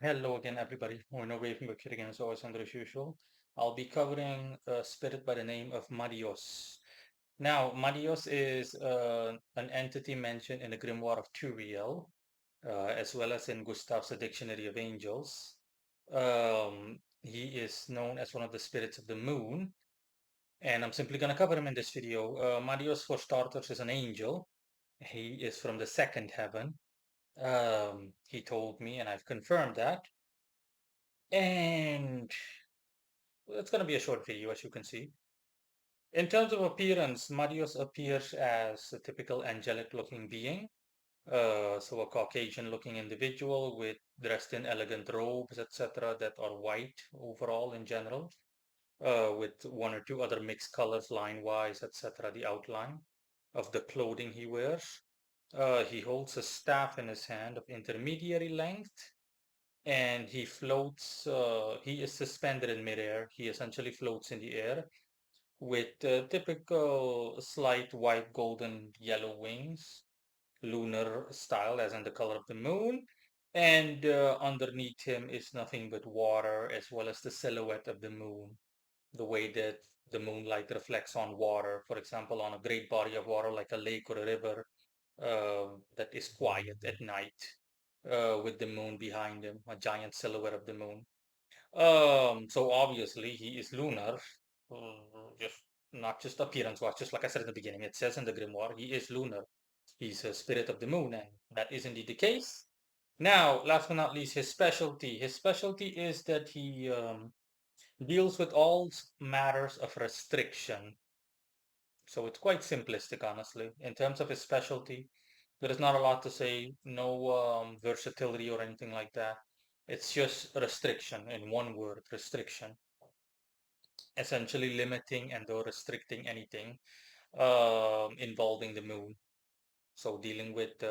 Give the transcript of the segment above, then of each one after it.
Hello again, everybody. We're no way from Wicked again, as always, and as usual. I'll be covering a spirit by the name of Madios. Now, Madios is an entity mentioned in the grimoire of Turiel, as well as in Gustav's Dictionary of Angels. He is known as one of the spirits of the moon, and I'm simply going to cover him in this video. Madios, for starters, is an angel. He is from the second heaven. He told me, and I've confirmed that. And it's going to be a short video, as you can see. In terms of appearance, Marius appears as a typical angelic looking being. So a Caucasian looking individual with dressed in elegant robes, etc., that are white overall in general, with one or two other mixed colors line wise, etc., the outline of the clothing he wears. He holds a staff in his hand of intermediary length and he floats. He is suspended in midair. He essentially floats in the air with typical slight white, golden, yellow wings, lunar style, as in the color of the moon. And underneath him is nothing but water, as well as the silhouette of the moon, the way that the moonlight reflects on water, for example, on a great body of water like a lake or a river that is quiet at night with the moon behind him, a giant silhouette of the moon. So obviously he is lunar, just not just appearance wise, just like I said in the beginning, it says in the grimoire, he is lunar. He's a spirit of the moon, and that is indeed the case. Now, last but not least, his specialty. His specialty is that he deals with all matters of restriction. So it's quite simplistic, honestly. In terms of his specialty, there is not a lot to say, no versatility or anything like that. It's just restriction in one word, restriction, essentially limiting and or restricting anything involving the moon. So dealing with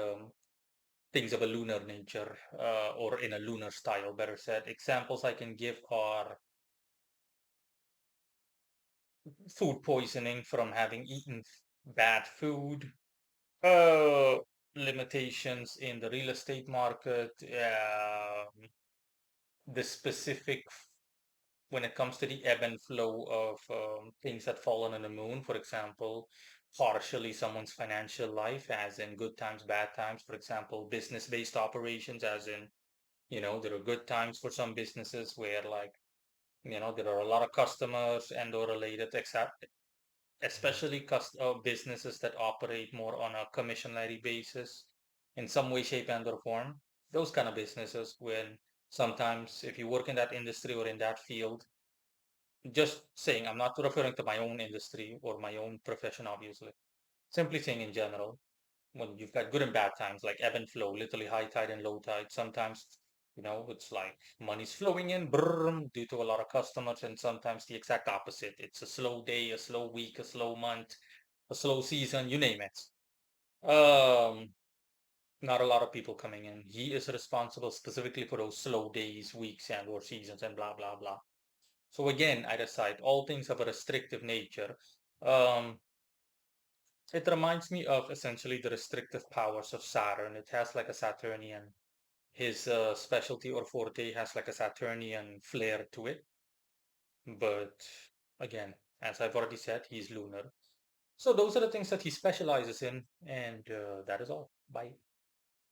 things of a lunar nature or in a lunar style, better said. Examples I can give are food poisoning from having eaten bad food, uh, limitations in the real estate market, the specific when it comes to the ebb and flow of things that fall on the moon, for example, partially someone's financial life, as in good times, bad times, for example, business-based operations, as in, there are good times for some businesses where like, there are a lot of customers and or related, except especially businesses that operate more on a commissionary basis in some way, shape, and or form. Those kind of businesses when sometimes if you work in that industry or in that field, just saying, I'm not referring to my own industry or my own profession, obviously. Simply saying in general, when you've got good and bad times, like ebb and flow, literally high tide and low tide, sometimes, it's like money's flowing in brrr, due to a lot of customers, and sometimes the exact opposite. It's a slow day, a slow week, a slow month, a slow season, you name it. Um, Not a lot of people coming in. He is responsible specifically for those slow days, weeks, and or seasons, and blah blah blah. So again, I decide all things have a restrictive nature. Um, it reminds me of essentially the restrictive powers of Saturn. It has like a Saturnian, his specialty or forte has like a Saturnian flair to it. But again, as I've already said, he's lunar. So those are the things that he specializes in, and that is all. Bye.